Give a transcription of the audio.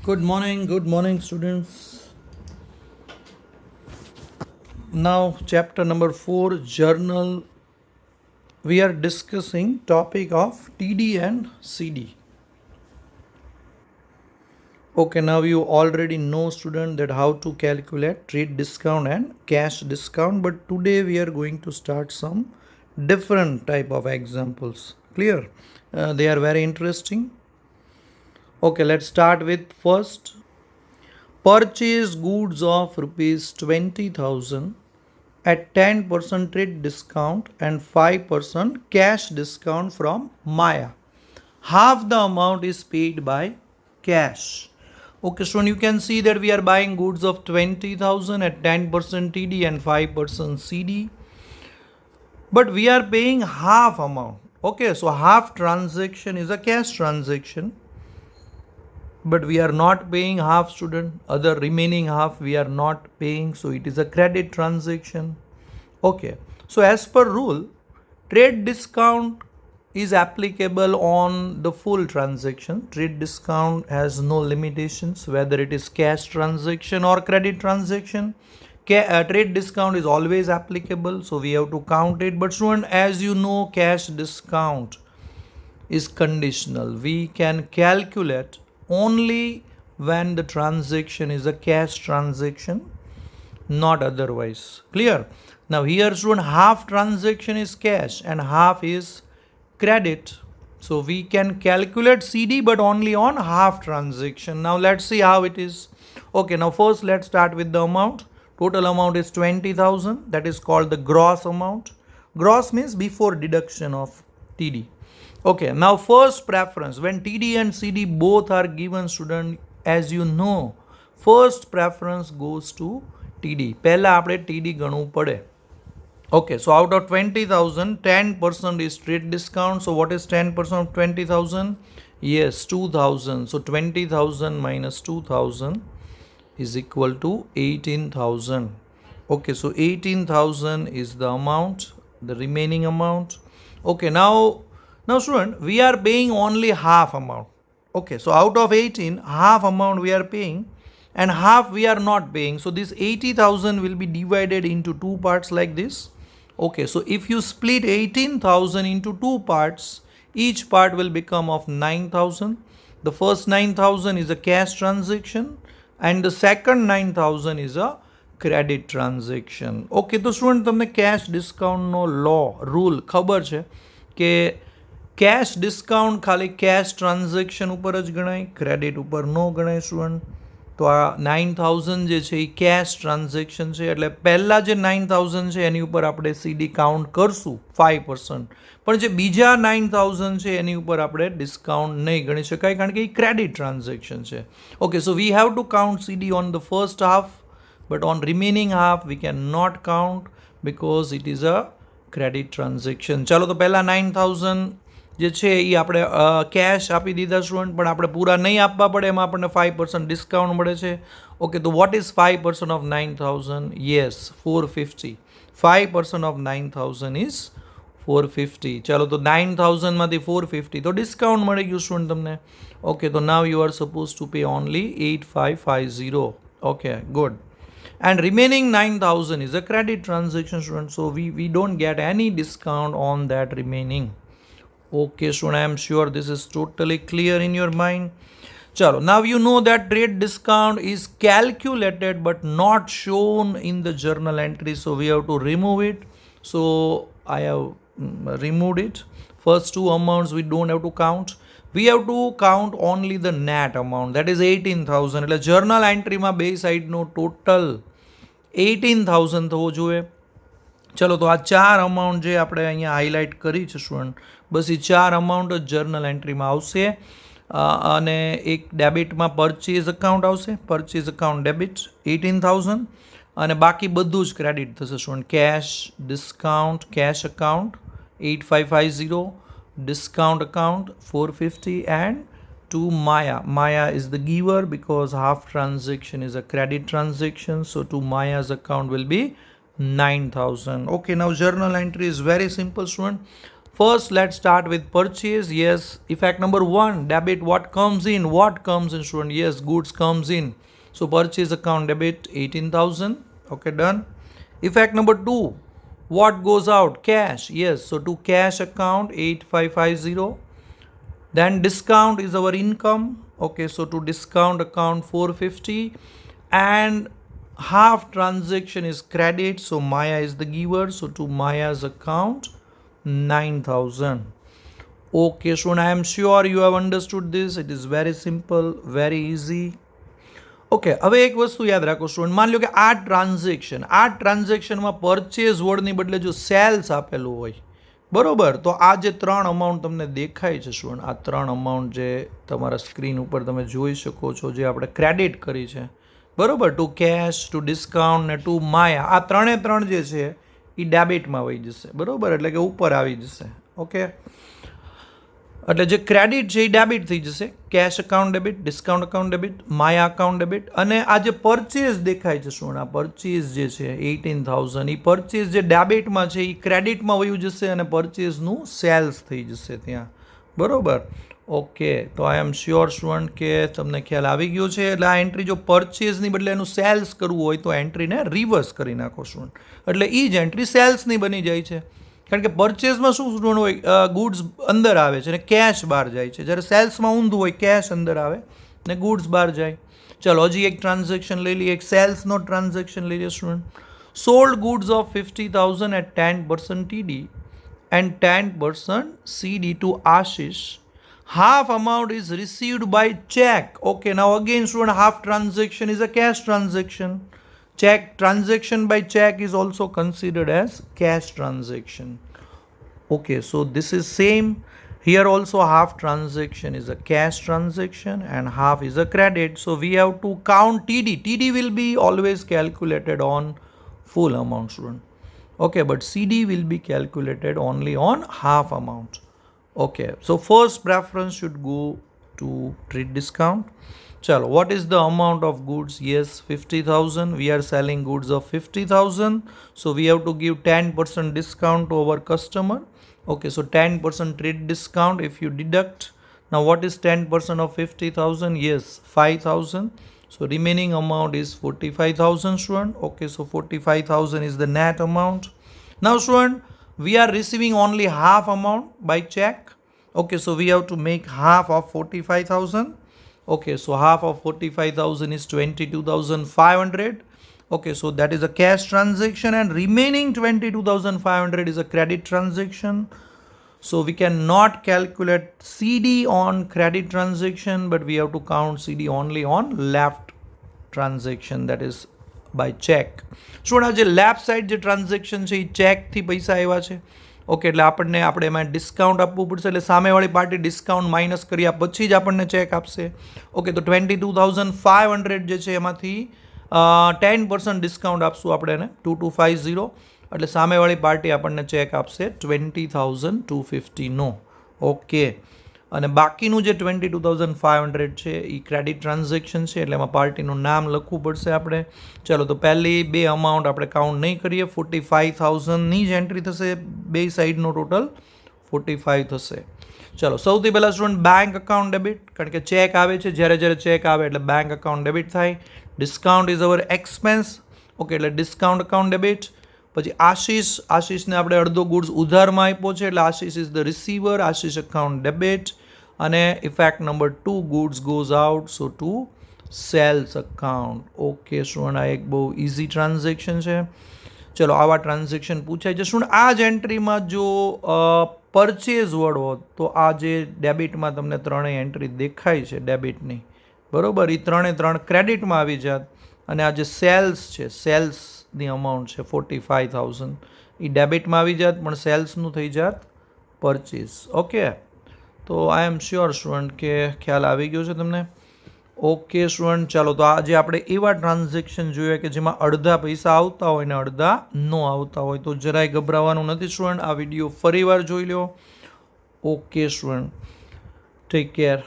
Good morning, students. Now, chapter number 4, journal. We are discussing topic of TD and CD. Okay, now you already know, student, that how to calculate trade discount and cash discount. But today we are going to start some different type of examples. Clear? They are very interesting. Okay, let's start with first. Purchase goods of rupees 20,000 at 10% trade discount and 5% cash discount from Maya. Half the amount is paid by cash. Okay, so you can see that we are buying goods of 20,000 at 10% TD and 5% CD. But we are paying half amount. Okay, so half transaction is a cash transaction. But we are not paying half, student. Other remaining half we are not paying. So it is a credit transaction. Okay, so as per rule, trade discount is applicable on the full transaction. Trade discount has no limitations whether it is cash transaction or credit transaction. Trade discount is always applicable, so we have to count it. But student, as you know, cash discount is conditional. We can calculate only when the transaction is a cash transaction, not otherwise. Clear? Now here, student, half transaction is cash and half is credit. So we can calculate CD but only on half transaction. Now let's see how it is. Okay, now first let's start with the amount. Total amount is 20,000. That is called the gross amount. Gross means before deduction of TD. Okay, now first preference. When TD and CD both are given, student, as you know, first preference goes to TD. પહેલા આપણે TD ગણવું પડે. Okay, so out of 20,000, 10% is trade discount. So what is 10% of 20,000? Yes, 2,000. So 20,000 minus 2,000 is equal to 18,000. Okay, so 18,000 is the amount, the remaining amount. Okay, now student, we are paying only half amount. Okay, so out of 18, half amount we are paying and half we are not paying. So this 80,000 will be divided into two parts like this. Okay, so if you split 18,000 into two parts, each part will become of 9,000. The first 9,000 is a cash transaction and the second 9,000 is a credit transaction. Okay, તો student તમને cash discount નો law rule ખબર છે કે cache discount ખાલી cache transaction ઉપર જ ગણાય, credit ઉપર ન ગણાય સ્ટુડન્ટ. તો આ 9,000 જે છે એ કેશ ટ્રાન્ઝેક્શન છે એટલે પહેલાં જે 9,000 છે એની ઉપર આપણે સીડી કાઉન્ટ કરશું 5%. પણ જે બીજા 9,000 છે એની ઉપર આપણે ડિસ્કાઉન્ટ નહીં ગણી શકાય કારણ કે એ ક્રેડિટ ટ્રાન્ઝેક્શન છે. Okay, so we have to count CD on the first half, but on remaining half we cannot count because it is a credit transaction. ચાલો તો પહેલાં 9,000 જે છે એ આપણે કેશ આપી દીધા સ્ટુડન્ટ, પણ આપણે પૂરા નહીં આપવા પડે, એમાં આપણને 5% ડિસ્કાઉન્ટ મળે છે. ઓકે, તો what is 5% of 9,000? Yes, 450. 5% of 9,000 is 450. ચાલો તો 9,000માંથી 450 તો ડિસ્કાઉન્ટ મળી ગયું સ્ટુડન્ટ તમને. ઓકે, તો now you are suppose to pay only 8550. Okay, good. And remaining 9,000 is a credit transaction, student. So we don't get any discount on that remaining. Okay, student, I am sure this is totally clear in your mind. Chalo, now you know that trade discount is calculated but not shown in the journal entry. So we have to remove it. So I have removed it. First two amounts we don't have to count. We have to count only the net amount, that is 18,000. એટલે journal entry માં બે side નો total 18,000 થવો જોઈએ. ચલો તો આ ચાર amount જે આપણે અહીંયા હાઇલાઇટ કરી છે સ્ટુડન્ટ, બસ એ ચાર અમાઉન્ટ જ જર્નલ એન્ટ્રીમાં આવશે. અને એક ડેબિટમાં પરચેઝ અકાઉન્ટ આવશે, પરચેઝ અકાઉન્ટ ડેબિટ 18,000 અને બાકી બધું જ ક્રેડિટ થશે student. Cash discount cash account 8550, discount account 450 and to Maya. Maya is the giver because half transaction is a credit transaction. So to Maya's account will be 9,000. Okay, now journal entry is very simple, student. First, let's start with purchase. Yes, effect number 1, debit. What comes in? What comes in, student? Yes, goods comes in. So purchase account debit 18,000. Okay, done. Effect number 2, what goes out? Cash. Yes, so to cash account 8550. Then discount is our income. Okay, so to discount account 450. And half transaction is credit, so Maya is the giver, so to Maya's account 9,000. Okay, so I am sure you have understood this. It is very simple, very easy. Okay, હવે એક વસ્તુ યાદ રાખો student, માની લો કે આ ટ્રાન્ઝેક્શનમાં purchase વર્ડની બદલે જો સેલ્સ આપેલું હોય, બરોબર, તો આ જે 3 અમાઉન્ટ તમને દેખાય છે સ્ટુડન્ટ, આ 3 અમાઉન્ટ જે તમારા સ્ક્રીન ઉપર તમે જોઈ શકો છો, જે આપણે ક્રેડિટ કરી છે, બરોબર, ટુ કેશ, ટુ ડિસ્કાઉન્ટ ને ટુ માયા, આ 3 જે છે એ ડેબિટમાં વહી જશે, બરોબર, એટલે કે ઉપર આવી જશે. ઓકે, એટલે જે ક્રેડિટ છે એ ડેબિટ થઈ જશે, cash account debit, discount account debit, Maya account debit. અને આ જે પરચેઝ દેખાય છે શું, આ પરચેઝ જે છે 18,000, એ પરચેઝ જે ડેબિટમાં છે એ ક્રેડિટમાં વયું જશે અને પરચેઝનું સેલ્સ થઈ જશે ત્યાં, બરોબર. ઓકે, તો આઈ એમ શ્યોર સ્ટુડન્ટ કે તમને ખ્યાલ આવી ગયો છે. એટલે આ એન્ટ્રી જો પરચેઝની બદલે એનું સેલ્સ કરવું હોય તો એન્ટ્રીને રિવર્સ કરી નાખો સ્ટુડન્ટ, એટલે એ જ એન્ટ્રી સેલ્સની બની જાય છે. કારણ કે પરચેઝમાં શું સ્ટુડન્ટ હોય, ગુડ્સ અંદર આવે છે ને કેશ બહાર જાય છે, જ્યારે સેલ્સમાં ઊંધું હોય, કેશ અંદર આવે ને ગુડ્સ બહાર જાય. ચલો હજી એક ટ્રાન્ઝેક્શન લઈ લઈએ, એક સેલ્સનો ટ્રાન્ઝેક્શન લઈ લઈએ student. Sold goods of 50,000 at 10% TD and 10% CD to Ashish. Half amount is received by check. Okay, now again student, half transaction is a cash transaction. Check transaction by check is also considered as cash transaction. Okay, so this is same here also, half transaction is a cash transaction and half is a credit. So we have to count TD. TD will be always calculated on full amount student. Okay, but CD will be calculated only on half amount. Okay, so first preference should go to trade discount. Chalo, what is the amount of goods? Yes, 50,000. We are selling goods of 50,000. So we have to give 10% discount to our customer. Okay, so 10% trade discount if you deduct. Now what is 10% of 50,000? Yes, 5,000. So remaining amount is 45,000 student. Okay, so 45,000 is the net amount. Now student, we are receiving only half amount by check. Okay, so we have to make half of 45,000. Okay, so half of 45,000 is 22,500. Okay, so that is a cash transaction and remaining 22,500 is a credit transaction. So we cannot calculate CD on credit transaction, but we have to count CD only on left transaction, that is by check. શું જે left side જે transaction છે એ ચેકથી પૈસા આવ્યા છે. Okay, એટલે આપણે એમાં ડિસ્કાઉન્ટ આપવું પડશે, એટલે સામેવાળી પાર્ટી ડિસ્કાઉન્ટ માઇનસ કર્યા પછી જ આપણને ચેક આપશે. ઓકે, તો 22,500 જે છે એમાંથી 10% ડિસ્કાઉન્ટ આપશું આપણે એને 2250, એટલે સામેવાળી પાર્ટી આપણને ચેક આપશે 20,250નો. ઓકે, અને બાકીનું જે 22,500 છે એ ક્રેડિટ ટ્રાન્ઝેક્શન છે, એટલે એમાં પાર્ટીનું નામ લખવું પડશે આપણે. ચલો, તો પહેલી બે અમાઉન્ટ આપણે કાઉન્ટ નહીં કરીએ, 45,000ની જ એન્ટ્રી થશે, બે સાઈડનો ટોટલ 45 થશે. ચલો, સૌથી પહેલાં સ્ટુડન્ટ બેંક અકાઉન્ટ ડેબિટ, કારણ કે ચેક આવે છે, જ્યારે ચેક આવે એટલે બેંક અકાઉન્ટ ડેબિટ થાય. Discount is our expense. Okay, એટલે ડિસ્કાઉન્ટ અકાઉન્ટ ડેબિટ. પછી આશીષને આપણે અડધો ગુડ્સ ઉધારમાં આપ્યો છે, એટલે Ashish is the receiver, Ashish account debit. અને effect number 2, goods goes out, so to sales account. Okay student, આ એક બહુ ઇઝી ટ્રાન્ઝેક્શન છે. ચલો, આવા ટ્રાન્ઝેક્શન પૂછાય છે સ્ટુડન્ટ. આ જ એન્ટ્રીમાં જો પરચેઝ વર્ડ હોત તો આ જે ડેબિટમાં તમને ત્રણેય એન્ટ્રી દેખાય છે ડેબિટની, બરોબર, એ 3 ક્રેડિટમાં આવી જાત. અને આ જે સેલ્સ છે, સેલ્સની અમાઉન્ટ છે 45,000, એ ડેબિટમાં આવી જાત, પણ સેલ્સનું થઈ જાત પરચેઝ. ઓકે, તો આઈ એમ શ્યોર સ્ટુડન્ટ કે ખ્યાલ આવી ગયો છે તમને. ઓકે સ્ટુડન્ટ, ચાલો, તો આજે આપણે એવા ટ્રાન્ઝેક્શન જોઈએ કે જેમાં અડધા પૈસા આવતા હોય ને અડધા ન આવતા હોય, તો જરાય ગભરાવાનું નથી સ્ટુડન્ટ. આ વિડીયો ફરીવાર જોઈ લો. Okay student, take care.